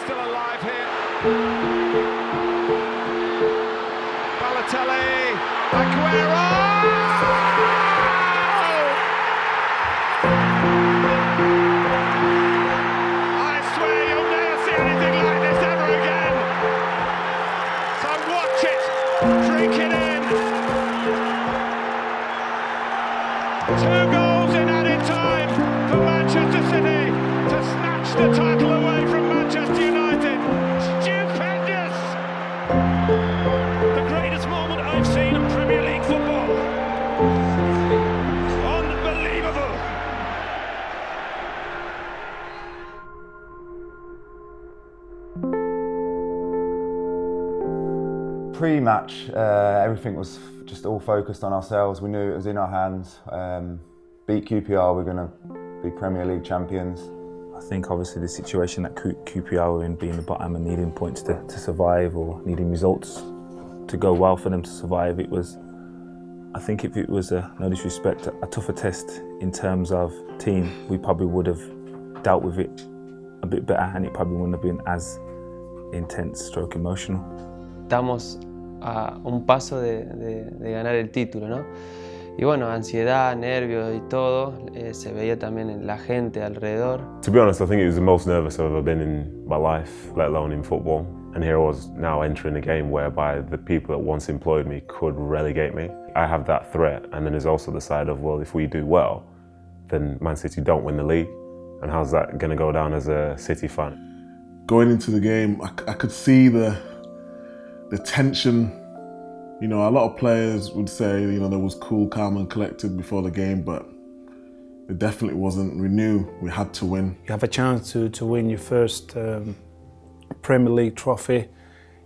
still alive here. Balotelli, Agüero! I swear you'll never see anything like this ever again. So watch it, drink it in. 2 goals in added time for Manchester City to snatch the title away from Manchester United. Stupendous! The greatest moment I've seen in Premier League football. Unbelievable! Pre-match, everything was just all focused on ourselves. We knew it was in our hands. Beat QPR, we're going to be Premier League champions. I think obviously the situation that QPR were in, being the bottom and needing points to survive or needing results to go well for them to survive, I think if it was, no disrespect, a tougher test in terms of team, we probably would have dealt with it a bit better and it probably wouldn't have been as intense stroke emotional. Estamos a un paso de ganar el título, ¿no? Y bueno, ansiedad, nervios y todo, se veía también en la gente alrededor. To be honest, I think it was the most nervous I've ever been in my life, let alone in football. And here I was now entering a game whereby the people that once employed me could relegate me. I have that threat, and then there's also the side of, well, if we do well, then Man City don't win the league. And how's that going to go down as a City fan? Going into the game, I could see the tension. You know, a lot of players would say, you know, there was cool, calm and collected before the game, but it definitely wasn't. We knew we had to win. You have a chance to win your first Premier League trophy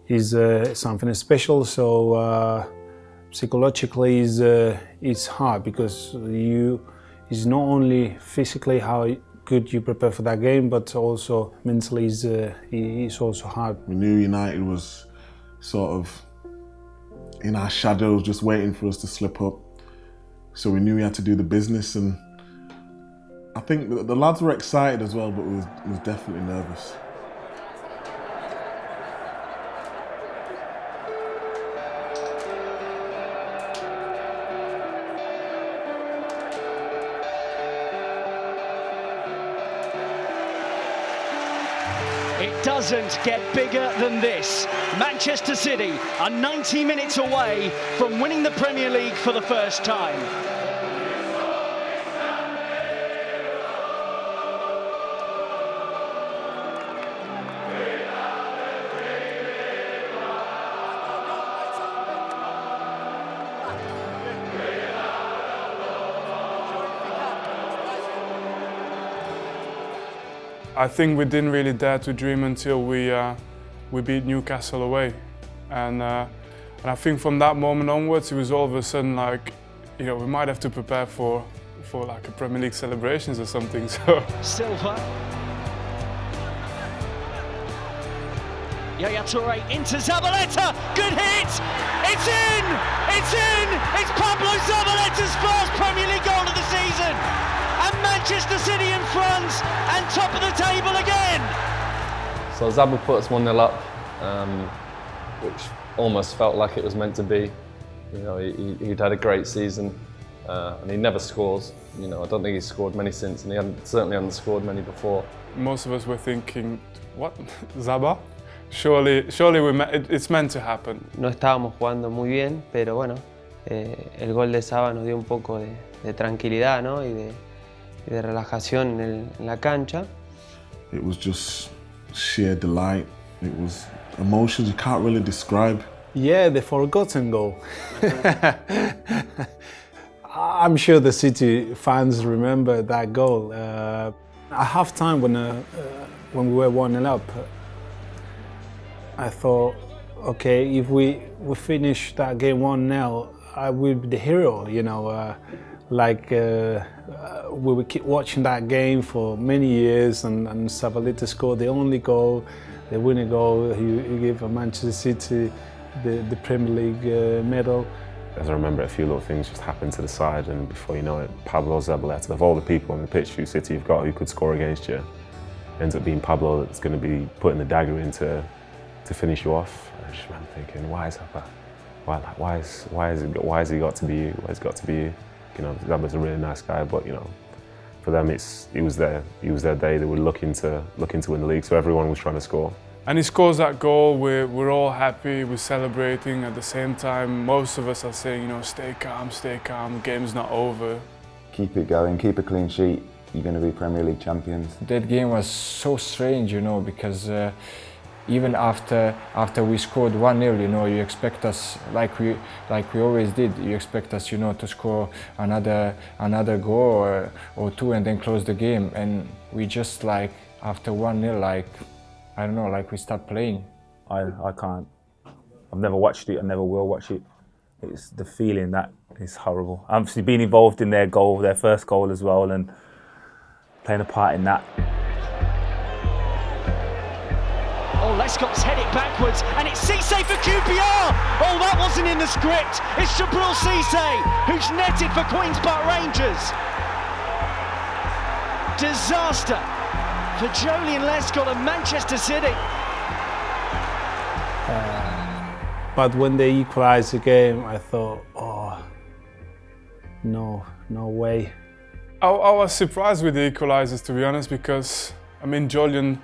is something special, so psychologically it's hard because it's not only physically how good you prepare for that game, but also mentally it's also hard. We knew United was sort of in our shadows, just waiting for us to slip up. So we knew we had to do the business, and I think the lads were excited as well, but we was definitely nervous. It doesn't get bigger than this. Manchester City are 90 minutes away from winning the Premier League for the first time. I think we didn't really dare to dream until we beat Newcastle away, and I think from that moment onwards it was all of a sudden like, you know, we might have to prepare for like a Premier League celebrations or something. So Silva. Yaya Toure into Zabaleta. Good hit. It's in. It's in. It's Pablo Zabaleta's first Premier League goal of the season. And Manchester City in front and top of the table again. So Zabba put us 1-0 up, which almost felt like it was meant to be. You know, he'd had a great season, and he never scores. You know, I don't think he's scored many since, and he certainly hadn't scored many before. Most of us were thinking, what, Zaba? Surely it's meant to happen. No estábamos jugando muy bien, pero bueno, el gol de Zaba nos dio un poco de tranquilidad, ¿no? y de relajación en la cancha. It was just sheer delight. It was emotions you can't really describe. Yeah, the forgotten goal. I'm sure the City fans remember that goal. At half-time when we were 1-0 up, I thought, okay, if we finish that game 1-0, I will be the hero, you know. We would keep watching that game for many years, and Zabaleta scored the only goal, the winning goal. He gave Manchester City the Premier League medal. As I remember, a few little things just happened to the side, and before you know it, Pablo Zabaleta, of all the people on the pitch who City have got who could score against you, ends up being Pablo that's going to be putting the dagger in to finish you off. I just remember thinking, why is Zappa? Why has he got to be you? Why has it got to be you? You know, Zappa's a really nice guy, but you know, for them it was their day. They were looking to win the league, so everyone was trying to score. And he scores that goal, we're all happy, we're celebrating. At the same time, most of us are saying, you know, stay calm, the game's not over. Keep it going, keep a clean sheet, you're going to be Premier League champions. That game was so strange, you know, because even after we scored 1-0, you know, you expect us, like we always did, you expect us, you know, to score another goal or two and then close the game. And we just, like, after 1-0, like, I don't know, like we start playing. I can't. I've never watched it. I never will watch it. It's the feeling that is horrible. I've obviously been involved in their goal, their first goal as well, and playing a part in that. Oh, Lescott's head it backwards, and it's Cisse for QPR! Oh, that wasn't in the script. It's Jabril Cisse, who's netted for Queen's Park Rangers. Disaster for Joleon Lescott and Manchester City. But when they equalised the game, I thought, oh, no way. I was surprised with the equalizers, to be honest, because, I mean, Joleon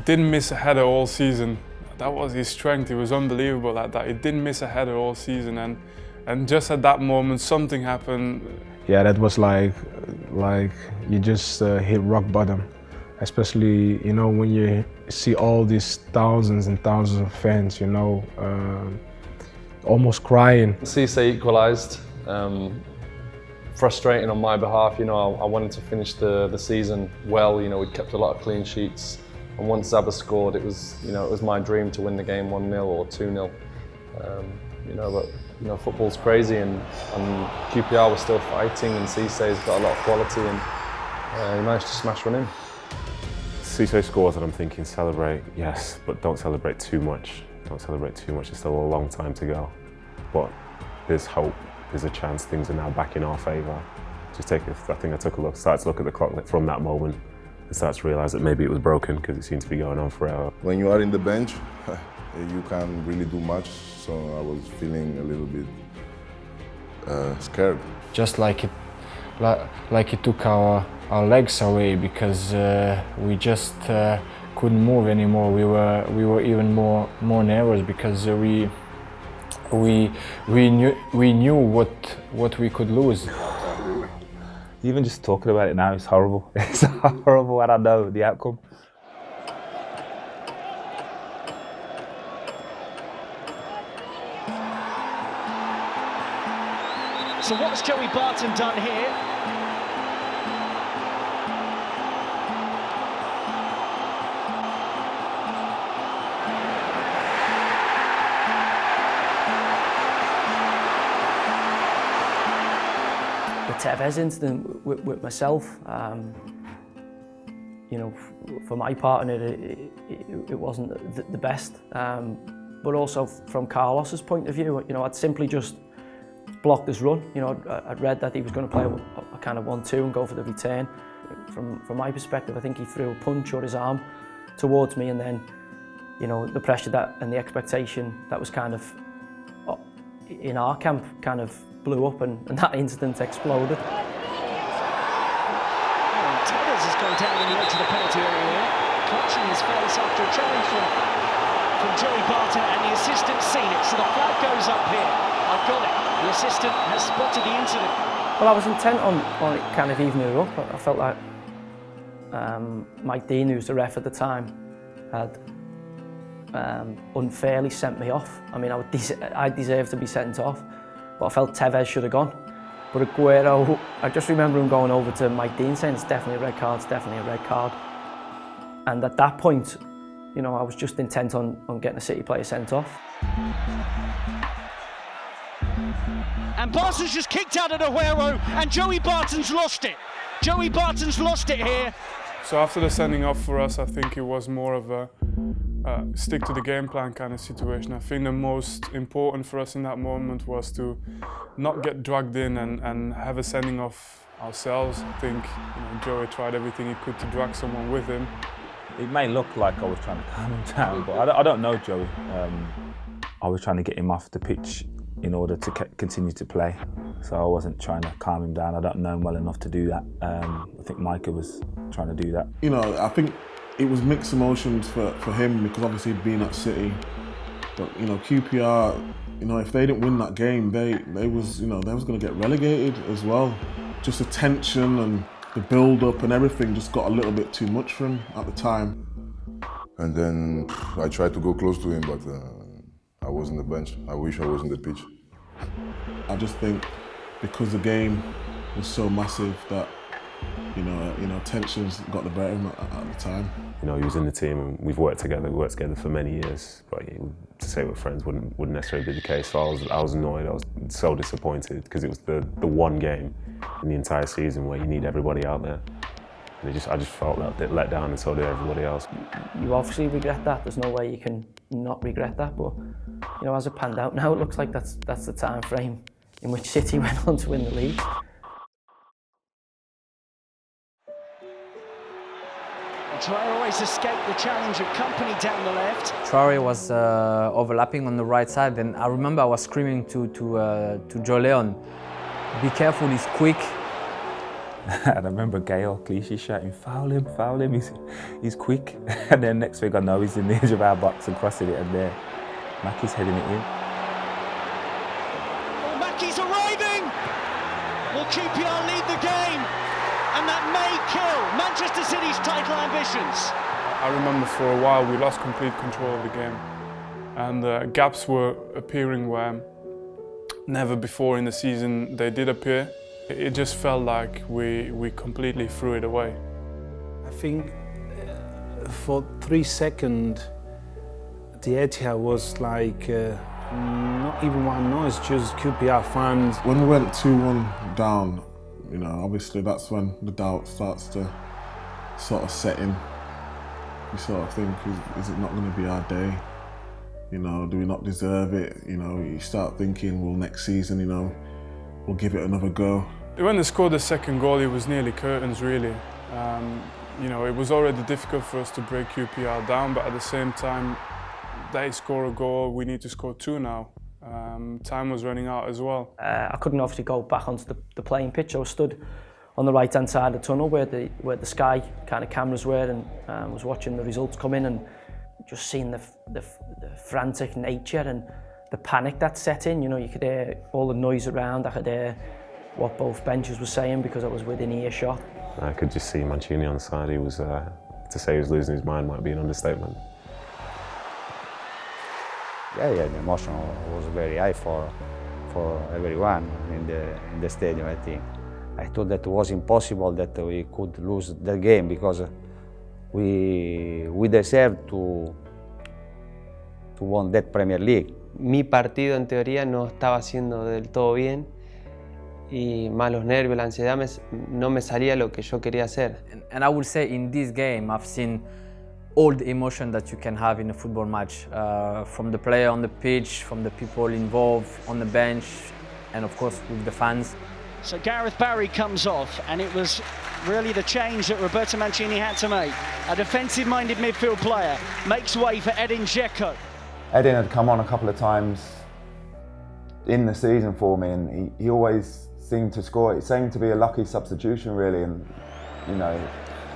didn't miss a header all season. That was his strength. He was unbelievable at that. He didn't miss a header all season, and just at that moment, something happened. Yeah, that was like you just hit rock bottom. Especially, you know, when you see all these thousands and thousands of fans, you know, almost crying. Cisse equalised. Frustrating on my behalf, you know, I wanted to finish the season well. You know, we'd kept a lot of clean sheets, and once Zaba scored, it was my dream to win the game 1-0 or 2-0. You know, but you know, football's crazy, and QPR was still fighting, and Cisse's got a lot of quality, and he managed to smash one in. Cisse scores and I'm thinking, celebrate, yes, but don't celebrate too much. Don't celebrate too much, there's still a long time to go. But there's hope, there's a chance things are now back in our favour. I think I started to look at the clock from that moment and started to realise that maybe it was broken because it seemed to be going on forever. When you are in the bench, you can't really do much, so I was feeling a little bit scared. Just like it took our legs away, because we just couldn't move anymore. We were even more nervous because we knew what we could lose. Even just talking about it now is horrible. It's horrible, and I know the outcome. So what's Joey Barton done here? The Tevez incident with myself, you know, for my part in it wasn't the best, but also from Carlos's point of view, you know, I'd simply just blocked his run. You know, I'd read that he was going to play a kind of 1-2 and go for the return. From my perspective, I think he threw a punch or his arm towards me, and then, you know, the pressure that and the expectation that was kind of in our camp kind of blew up, and that incident exploded. Tevez has gone down in the edge of the penalty area here, clutching his face after a challenge from Joey Barton, and the assistant's seen it, so the flag goes up here. I've got it. The assistant has spotted the incident. Well, I was intent on it kind of evening it up. I felt like Mike Dean, who was the ref at the time, had unfairly sent me off. I mean, I deserved to be sent off, but I felt Tevez should have gone. But Agüero, I just remember him going over to Mike Dean saying, it's definitely a red card, it's definitely a red card. And at that point, you know, I was just intent on getting a City player sent off. And Barton's just kicked out at Aguero, and Joey Barton's lost it. Joey Barton's lost it here. So after the sending off for us, I think it was more of a stick to the game plan kind of situation. I think the most important for us in that moment was to not get dragged in and have a sending off ourselves. I think Joey tried everything he could to drag someone with him. It may look like I was trying to calm him down, but I don't know Joey. I was trying to get him off the pitch in order to continue to play. So I wasn't trying to calm him down. I don't know him well enough to do that. I think Micah was trying to do that. I think it was mixed emotions for him because obviously he'd been at City. But QPR, if they didn't win that game, they was going to get relegated as well. Just the tension and the build-up and everything just got a little bit too much for him at the time. And then I tried to go close to him, but I was on the bench. I wish I was on the pitch. I just think because the game was so massive that tensions got the better of him at the time. He was in the team and we've worked together for many years, but to say we're friends wouldn't necessarily be the case. So I was annoyed, I was so disappointed because it was the one game in the entire season where you need everybody out there. And I just felt let down, and so did everybody else. You obviously regret that, there's no way you can not regret that, but as it panned out now, it looks like that's the time frame in which City went on to win the league. Traore always escaped the challenge of company down the left. Traore was overlapping on the right side, and I remember I was screaming to Joe Leon, "Be careful, he's quick." And I remember Gail Clichy shouting, foul him, he's quick." And then next thing I know, he's in the edge of our box and crossing it, and there, Mackie's heading it in. Well, Mackie's arriving! Will QPR lead the game? And that may kill Manchester City's title ambitions. I remember for a while we lost complete control of the game, and gaps were appearing where never before in the season they did appear. It just felt like we completely threw it away. I think for 3 seconds the Etihad was like not even one noise, just QPR fans. When we went 2-1 down, obviously that's when the doubt starts to sort of set in. You sort of think, is it not going to be our day? Do we not deserve it? You start thinking, well, next season, we'll give it another go. When they scored the second goal, it was nearly curtains, really. It was already difficult for us to break QPR down, but at the same time, they score a goal, we need to score 2 now. Time was running out as well. I couldn't obviously go back onto the playing pitch. I was stood on the right-hand side of the tunnel where the Sky kind of cameras were, and was watching the results come in and just seeing the frantic nature and the panic that set in. You could hear all the noise around. I could hear what both benches were saying because I was within earshot. I could just see Mancini on the side. He was, to say he was losing his mind might be an understatement. Yeah, the emotion was very high for everyone in the stadium, I think. I thought that it was impossible that we could lose the game because we deserved to win that Premier League. Mi partido en teoría no estaba haciendo del todo bien y más los nervios, la ansiedad, no me salía lo que yo quería hacer. And I would say in this game I've seen all the emotion that you can have in a football match, from the player on the pitch, from the people involved on the bench, and of course with the fans. So Gareth Barry comes off, and it was really the change that Roberto Mancini had to make. A defensive-minded midfield player makes way for Edin Dzeko. Edin had come on a couple of times in the season for me, and he always seemed to score. It seemed to be a lucky substitution, really, and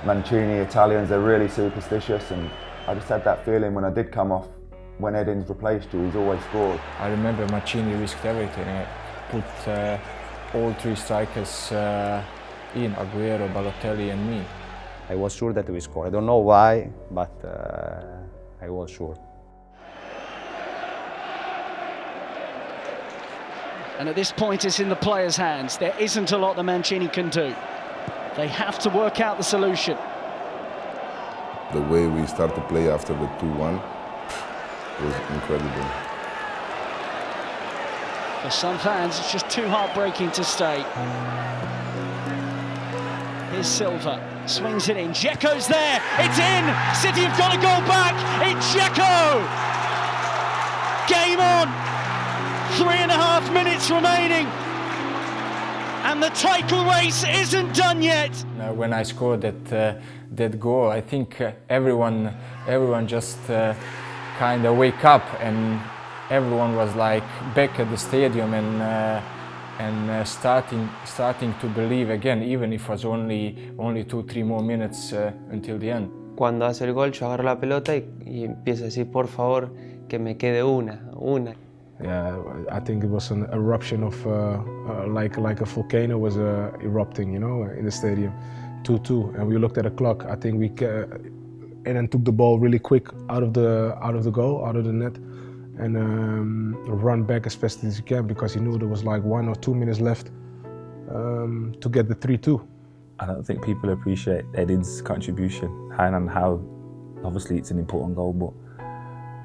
Mancini, Italians, they're really superstitious, and I just had that feeling when I did come off, when Edin's replaced you, he's always scored. I remember Mancini risked everything. Put all 3 strikers in, Aguero, Balotelli and me. I was sure that we scored. I don't know why, but I was sure. And at this point it's in the players' hands. There isn't a lot that Mancini can do. They have to work out the solution. The way we start to play after the 2-1 was incredible. For some fans, it's just too heartbreaking to stay. Here's Silva, swings it in. Dzeko's there, it's in! City have got a goal back, it's Dzeko! Game on! 3.5 minutes remaining. And and the title race isn't done yet. When I scored that goal, I think everyone just kind of wake up, and everyone was like back at the stadium and starting to believe again, even if it was only 2-3 more minutes until the end. Cuando hace el gol, yo agarro la pelota y empiezo a decir, por favor, que me quede una. Yeah, I think it was an eruption of like a volcano was erupting, you know, in the stadium. 2-2, and we looked at the clock. I think we and then took the ball really quick out of the goal, out of the net, and run back as fast as you can, because he knew there was like 1 or 2 minutes left to get the 3-2. I don't think people appreciate Edin's contribution and how obviously it's an important goal, but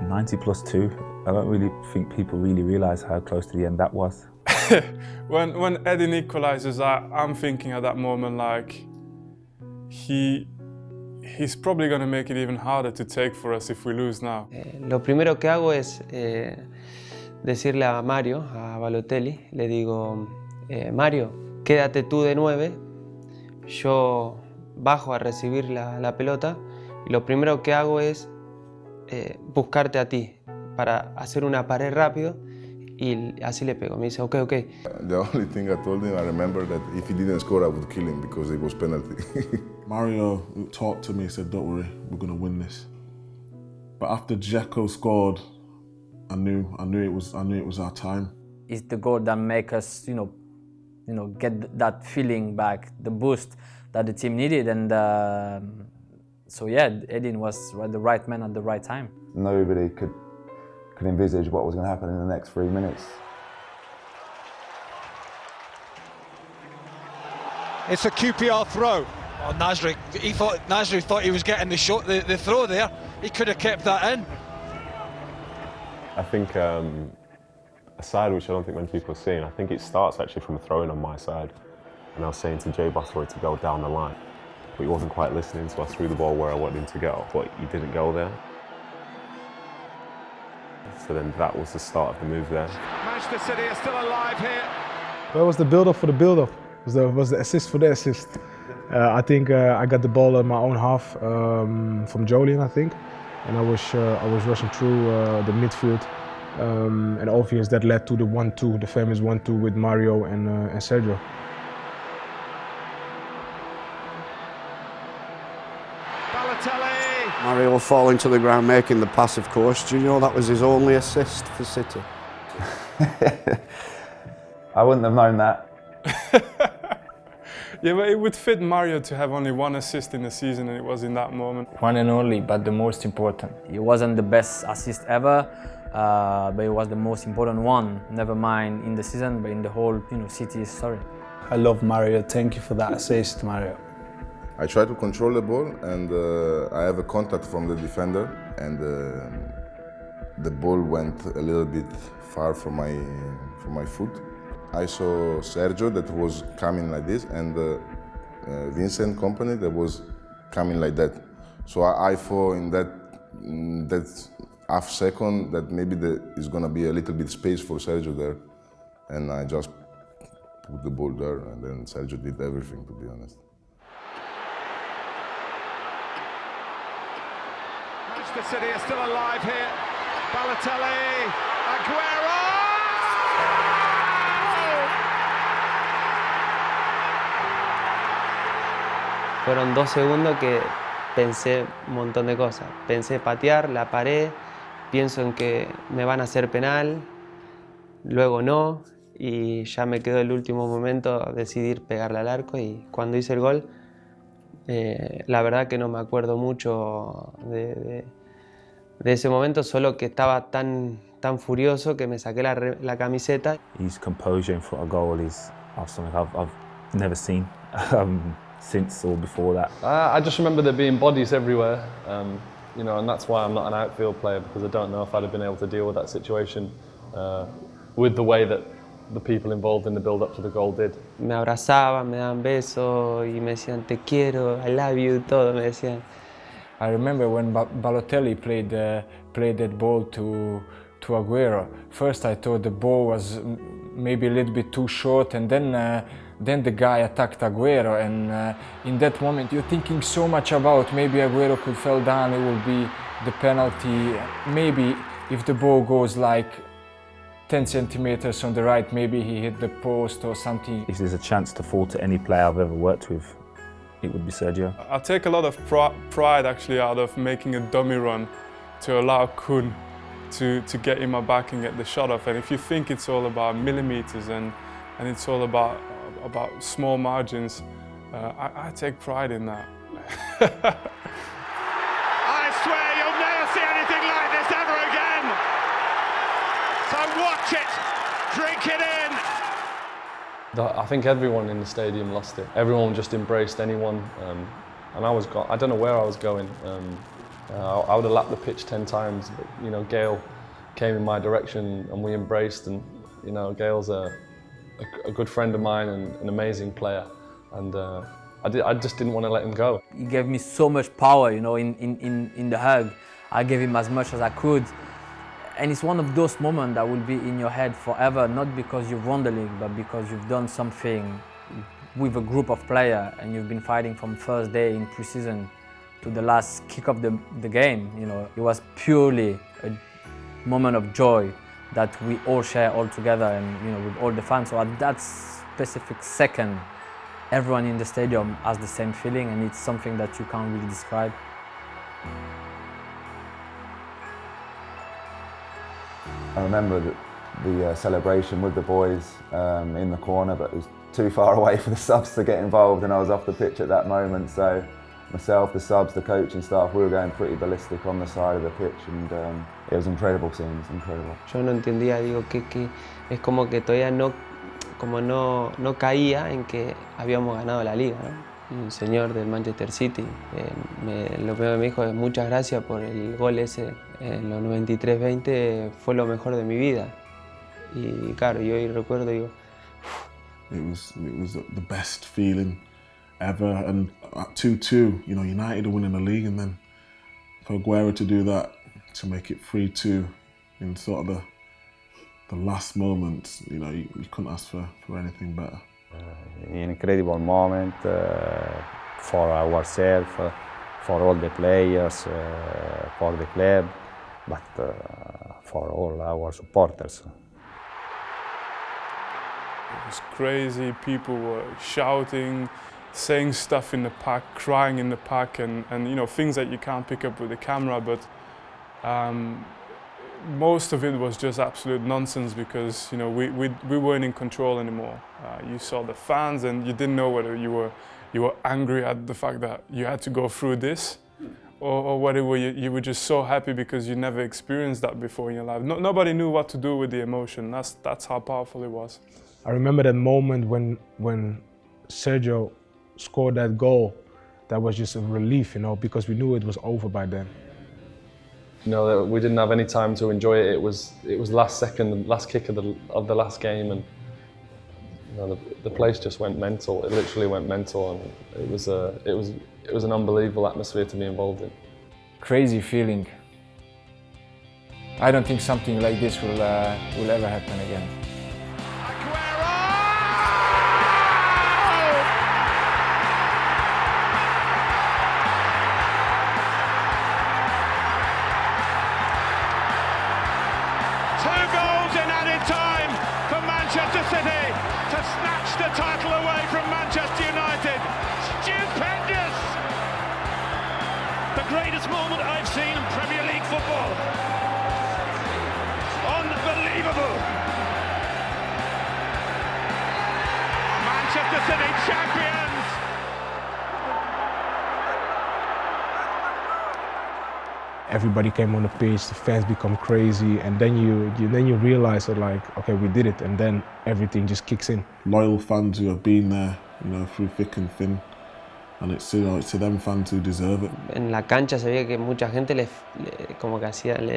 90+2, I don't really think people really realise how close to the end that was. When Edin equalizes, I'm thinking at that moment like he's probably going to make it even harder to take for us if we lose now. Lo primero que hago es decirle a Mario, a Balotelli, le digo, Mario, quédate tú de 9, yo bajo a recibir la pelota y lo primero que hago es buscarte a ti para hacer una pared rápido y así le pego. Me dice, ok. The only thing I told him, I remember that if he didn't score, I would kill him because it was penalty. Mario talked to me, said, don't worry, we're going to win this. But after Dzeko scored, I knew it was our time. It's the goal that makes us, get that feeling back, the boost that the team needed, and so yeah, Edin was the right man at the right time. Nobody could envisage what was going to happen in the next 3 minutes. It's a QPR throw. Oh, Nasri thought he was getting the throw there. He could have kept that in. I think a side which I don't think many people are seeing, I think it starts actually from a throw-in on my side. And I was saying to Jay Bathroyd to go down the line, but he wasn't quite listening, so I threw the ball where I wanted him to go, but he didn't go there. So then that was the start of the move there. Manchester City are still alive here. Where was the build-up for the build-up? Was the assist for the assist? I think I got the ball in my own half from Jolien, I think, and I was rushing through the midfield, and obvious that led to the 1-2, the famous 1-2 with Mario and Sergio. Balotelli. Mario falling to the ground, making the pass, of course. Do you know that was his only assist for City? I wouldn't have known that. Yeah, but it would fit Mario to have only 1 assist in the season, and it was in that moment. One and only, but the most important. It wasn't the best assist ever, but it was the most important one. Never mind in the season, but in the whole City's story. I love Mario. Thank you for that assist, Mario. I try to control the ball, and I have a contact from the defender, and the ball went a little bit far from my foot. I saw Sergio that was coming like this, and Vincent Kompany that was coming like that. So I thought in that half second that maybe there is gonna be a little bit space for Sergio there, and I just put the ball there, and then Sergio did everything, to be honest. Manchester City are still alive here. Balotelli, Agüero! Fueron 2 segundos que pensé un montón de cosas. Pensé patear, la paré, pienso en que me van a hacer penal, luego no, y ya me quedó el último momento decidir pegarle al arco, y cuando hice el gol, la verdad que no me acuerdo mucho de ese momento, solo que estaba tan furioso que me saqué la camiseta. His composure in front of goal is something I've never seen. Since or before that? I just remember there being bodies everywhere, and that's why I'm not an outfield player, because I don't know if I'd have been able to deal with that situation with the way that the people involved in the build-up to the goal did. Me abrazaban, me daban besos y me decían te quiero, I love you, todo me decían. I remember when Balotelli played that ball to Agüero. First I thought the ball was maybe a little bit too short, and then then the guy attacked Agüero, and in that moment you're thinking so much about maybe Agüero could fall down, it will be the penalty. Maybe if the ball goes like 10 centimeters on the right, maybe he hit the post or something. If there's a chance to fall to any player I've ever worked with, it would be Sergio. I take a lot of pride actually out of making a dummy run to allow Kun to get in my back and get the shot off. And if you think it's all about millimeters and it's all about small margins, I take pride in that. I swear you'll never see anything like this ever again. So watch it, drink it in. I think everyone in the stadium lost it. Everyone just embraced anyone, and I don't know where I was going. I would have lapped the pitch 10 times, but you know, Gail came in my direction and we embraced. And you know, Gail's a good friend of mine and an amazing player, and I just didn't want to let him go. He gave me so much power, you know, in the hug. I gave him as much as I could. And it's one of those moments that will be in your head forever, not because you've won the league, but because you've done something with a group of players and you've been fighting from first day in pre-season to the last kick of the game. You know, it was purely a moment of joy that we all share all together, and you know, with all the fans. So at that specific second, everyone in the stadium has the same feeling, and it's something that you can't really describe. I remember the celebration with the boys in the corner, but it was too far away for the subs to get involved, and I was off the pitch at that moment. So myself, the subs, the coaching staff, we were going pretty ballistic on the side of the pitch, and it was incredible seeing, it was incredible. Yo no entendía, digo, que es como que todavía no caía en que habíamos ganado la liga, ¿no? El señor del Manchester City, lo primero que me dijo es muchas gracias por el gol ese en los 93-20, fue lo mejor de mi vida. Y claro, yo hoy recuerdo, digo, it was the best feeling ever, and at 2-2, you know, United are winning the league, and then for Aguero to do that, to make it 3-2 in sort of the last moments, you know, you couldn't ask for anything better. An incredible moment for ourselves, for all the players, for the club, but for all our supporters. It was crazy, people were shouting, saying stuff in the park, crying in the park, and you know, things that you can't pick up with the camera, but most of it was just absolute nonsense, because you know, we weren't in control anymore. You saw the fans and you didn't know whether you were angry at the fact that you had to go through this, or whether you were just so happy because you never experienced that before in your life. Nobody knew what to do with the emotion. That's how powerful it was. I remember that moment when Sergio scored that goal. That was just a relief, you know, because we knew it was over by then. You know, we didn't have any time to enjoy it. It was last second, last kick of the last game, and you know, the place just went mental. It literally went mental, and it was an unbelievable atmosphere to be involved in. Crazy feeling. I don't think something like this will ever happen again. Manchester City to snatch the title away from Manchester United. Stupendous! The greatest moment I've seen in Premier League football. Unbelievable! Manchester City champions! Everybody came on the pitch, the fans become crazy, and then you realize that, like, okay, we did it, and then everything just kicks in. Loyal fans who have been there, you know, through thick and thin, and it's, you know, it's to them fans who deserve it. En la cancha se veía que mucha gente le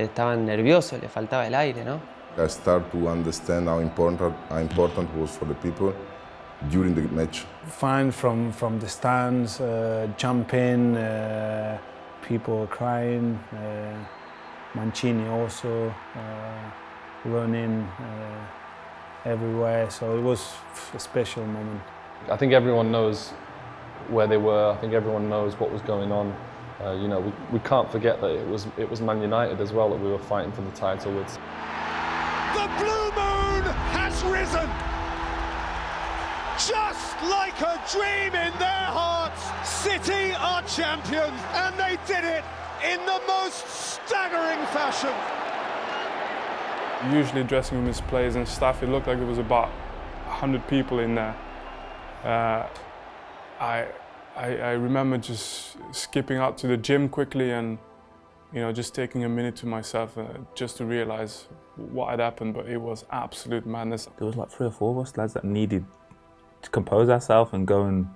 estaban nerviosos, le faltaba el aire, ¿no? I start to understand how important was for the people during the match. Fans from the stands, jumping. People crying, Mancini also running everywhere, so it was a special moment. I think everyone knows where they were. I think everyone knows what was going on. You know, we can't forget that it was Man United as well that we were fighting for the title with. The blue moon has risen. Just like a dream in their hearts, City are champions, and they did it in the most staggering fashion. Usually dressing room displays and stuff, it looked like there was about 100 people in there. I remember just skipping out to the gym quickly and, you know, just taking a minute to myself just to realize what had happened, but it was absolute madness. There was like 3 or 4 of us lads that needed to compose ourselves and go and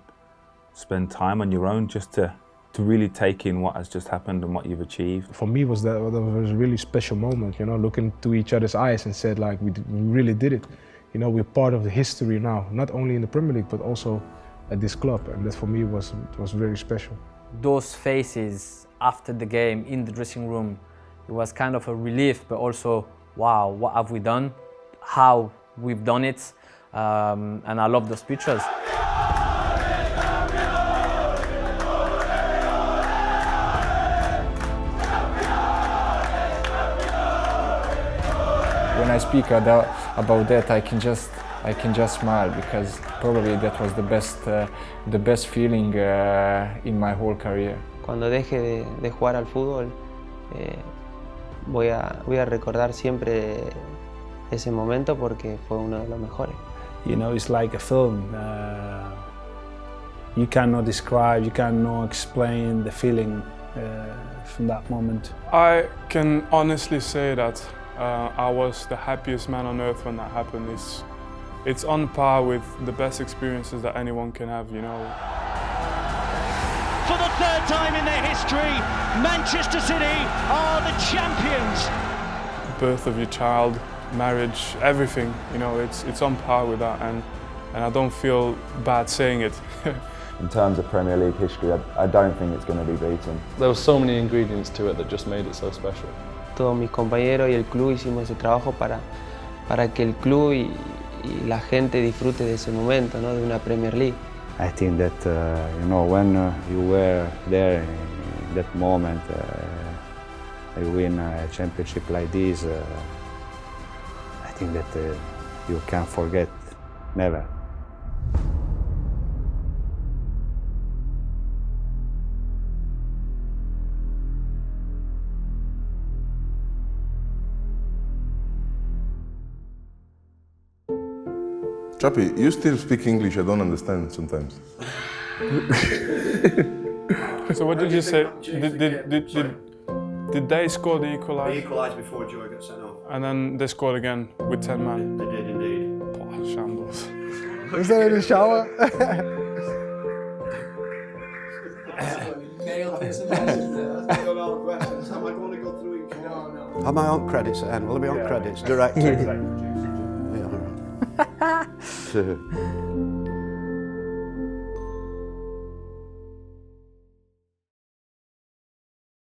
spend time on your own just to really take in what has just happened and what you've achieved. For me, that was a really special moment, you know, looking to each other's eyes and said, like, we really did it. You know, we're part of the history now, not only in the Premier League, but also at this club, and that for me was very special. Those faces after the game in the dressing room, it was kind of a relief, but also, wow, what have we done? How we've done it, and I love those pictures. When I speak about that, I can just smile, because probably that was the best feeling in my whole career. Cuando deje de jugar al fútbol, voy a recordar siempre ese momento porque fue uno de los mejores. You know, it's like a film. You cannot describe, you cannot explain the feeling from that moment. I can honestly say that I was the happiest man on earth when that happened. It's on par with the best experiences that anyone can have, you know. For the 3rd time in their history, Manchester City are the champions. Birth of your child, marriage, everything, you know, it's on par with that, and I don't feel bad saying it. In terms of Premier League history, I don't think it's going to be beaten. There were so many ingredients to it that just made it so special. Todos mis compañeros y el club hicimos ese trabajo para que el club y la gente disfrute de ese momento, ¿no? De una Premier League. I think that, you know, when you were there in that moment, you win a championship like this, I think that you can't forget, never. Chappy, you still speak English, I don't understand sometimes. So what did you say? Did they score the equaliser? They equalised before Joy got sent off. And then they scored again with 10 men? They did indeed. Oh, shambles. Was that in the shower? Am I on credits then? Will I be on credits? Director?